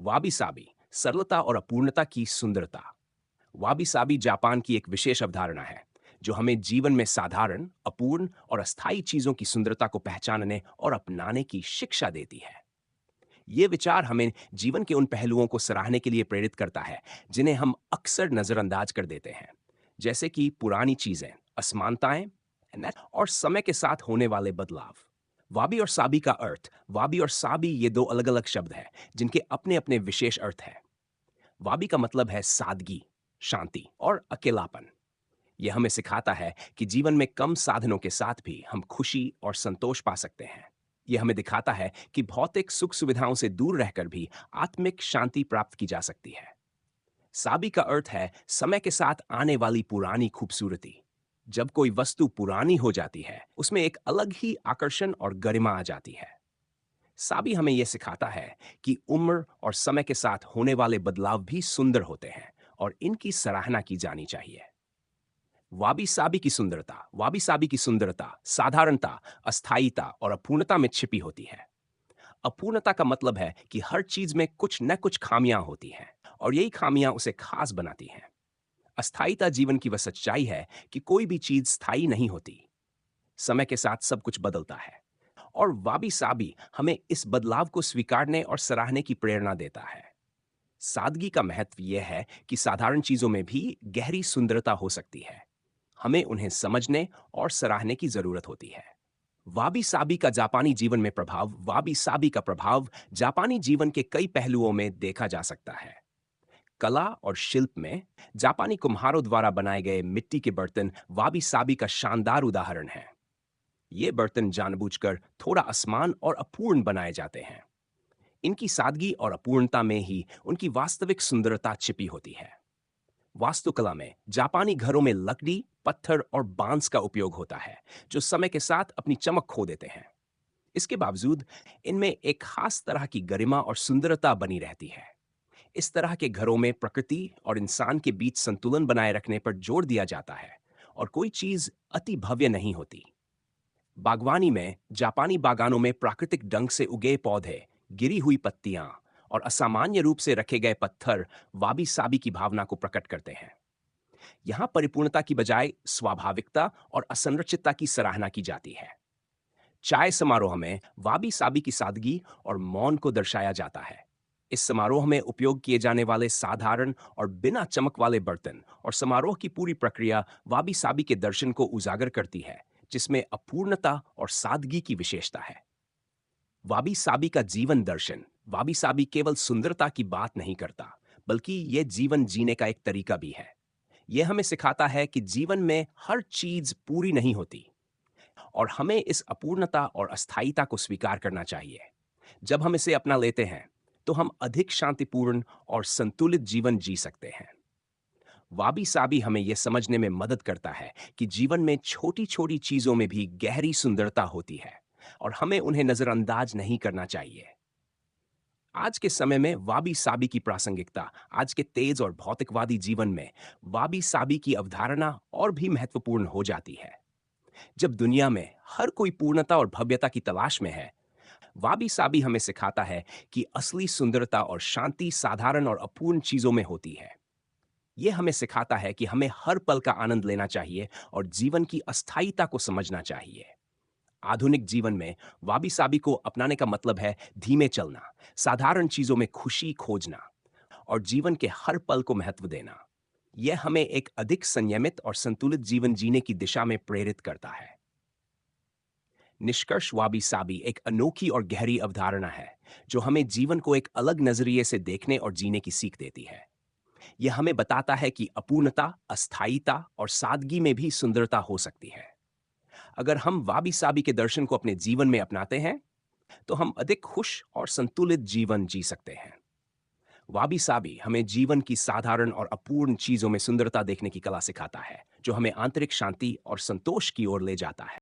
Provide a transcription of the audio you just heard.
वाबी साबी सरलता और अपूर्णता की सुंदरता। वाबी साबी जापान की एक विशेष अवधारणा है जो हमें जीवन में साधारण, अपूर्ण और अस्थायी चीजों की सुंदरता को पहचानने और अपनाने की शिक्षा देती है। ये विचार हमें जीवन के उन पहलुओं को सराहने के लिए प्रेरित करता है जिन्हें हम अक्सर नजरअंदाज कर देते हैं, जैसे कि पुरानी चीजें, असमानताएं और समय के साथ होने वाले बदलाव। वाबी और साबी का अर्थ। वाबी और साबी ये दो अलग अलग शब्द हैं जिनके अपने अपने विशेष अर्थ हैं। वाबी का मतलब है सादगी, शांति और अकेलापन। यह हमें सिखाता है कि जीवन में कम साधनों के साथ भी हम खुशी और संतोष पा सकते हैं। यह हमें दिखाता है कि भौतिक सुख सुविधाओं से दूर रहकर भी आत्मिक शांति प्राप्त की जा सकती है। साबी का अर्थ है समय के साथ आने वाली पुरानी खूबसूरती। जब कोई वस्तु पुरानी हो जाती है, उसमें एक अलग ही आकर्षण और गरिमा आ जाती है। साबी हमें यह सिखाता है कि उम्र और समय के साथ होने वाले बदलाव भी सुंदर होते हैं और इनकी सराहना की जानी चाहिए। वाबी साबी की सुंदरता साधारणता, अस्थायीता और अपूर्णता में छिपी होती है। अपूर्णता का मतलब है कि हर चीज में कुछ न कुछ खामियां होती हैं और यही खामियां उसे खास बनाती हैं। अस्थायीता जीवन की वह सच्चाई है कि कोई भी चीज स्थायी नहीं होती। समय के साथ सब कुछ बदलता है और वाबी साबी हमें इस बदलाव को स्वीकारने और सराहने की प्रेरणा देता है। सादगी का महत्व यह है कि साधारण चीजों में भी गहरी सुंदरता हो सकती है। हमें उन्हें समझने और सराहने की जरूरत होती है। वाबी साबी का जापानी जीवन में प्रभाव। वाबी साबी का प्रभाव जापानी जीवन के कई पहलुओं में देखा जा सकता है। कला और शिल्प में जापानी कुम्हारों द्वारा बनाए गए मिट्टी के बर्तन वाबी साबी का शानदार उदाहरण है। ये बर्तन जानबूझकर थोड़ा असमान और अपूर्ण बनाए जाते हैं। इनकी सादगी और अपूर्णता में ही उनकी वास्तविक सुंदरता छिपी होती है। वास्तुकला में जापानी घरों में लकड़ी, पत्थर और बांस का उपयोग होता है, जो समय के साथ अपनी चमक खो देते हैं। इसके बावजूद इनमें एक खास तरह की गरिमा और सुंदरता बनी रहती है। इस तरह के घरों में प्रकृति और इंसान के बीच संतुलन बनाए रखने पर जोर दिया जाता है और कोई चीज अति भव्य नहीं होती। बागवानी में जापानी बागानों में प्राकृतिक ढंग से उगे पौधे, गिरी हुई पत्तियां और असामान्य रूप से रखे गए पत्थर वाबी साबी की भावना को प्रकट करते हैं। यहाँ परिपूर्णता की बजाय स्वाभाविकता और असंरचितता की सराहना की जाती है। चाय समारोह में वाबी साबी की सादगी और मौन को दर्शाया जाता है। इस समारोह में उपयोग किए जाने वाले साधारण और बिना चमक वाले बर्तन और समारोह की पूरी प्रक्रिया वाबी साबी के दर्शन को उजागर करती है, जिसमें अपूर्णता और सादगी की विशेषता है। वाबी साबी का जीवन दर्शन। वाबी साबी केवल सुंदरता की बात नहीं करता, बल्कि यह जीवन जीने का एक तरीका भी है। यह हमें सिखाता है कि जीवन में हर चीज पूरी नहीं होती और हमें इस अपूर्णता और अस्थायीता को स्वीकार करना चाहिए। जब हम इसे अपना लेते हैं, तो हम अधिक शांतिपूर्ण और संतुलित जीवन जी सकते हैं। वाबी साबी हमें यह समझने में मदद करता है कि जीवन में छोटी छोटी चीजों में भी गहरी सुंदरता होती है और हमें उन्हें नजरअंदाज नहीं करना चाहिए। आज के समय में वाबी साबी की प्रासंगिकता। आज के तेज और भौतिकवादी जीवन में वाबी साबी की अवधारणा और भी महत्वपूर्ण हो जाती है। जब दुनिया में हर कोई पूर्णता और भव्यता की तलाश में है, वाबी साबी हमें सिखाता है कि असली सुंदरता और शांति साधारण और अपूर्ण चीजों में होती है। यह हमें सिखाता है कि हमें हर पल का आनंद लेना चाहिए और जीवन की अस्थायीता को समझना चाहिए। आधुनिक जीवन में वाबी साबी को अपनाने का मतलब है धीमे चलना, साधारण चीजों में खुशी खोजना और जीवन के हर पल को महत्व देना। यह हमें एक अधिक संयमित और संतुलित जीवन जीने की दिशा में प्रेरित करता है। निष्कर्ष, वाबी साबी एक अनोखी और गहरी अवधारणा है जो हमें जीवन को एक अलग नजरिए से देखने और जीने की सीख देती है। यह हमें बताता है कि अपूर्णता, अस्थायीता और सादगी में भी सुंदरता हो सकती है। अगर हम वाबी साबी के दर्शन को अपने जीवन में अपनाते हैं, तो हम अधिक खुश और संतुलित जीवन जी सकते हैं। वाबी साबी हमें जीवन की साधारण और अपूर्ण चीजों में सुंदरता देखने की कला सिखाता है, जो हमें आंतरिक शांति और संतोष की ओर ले जाता है।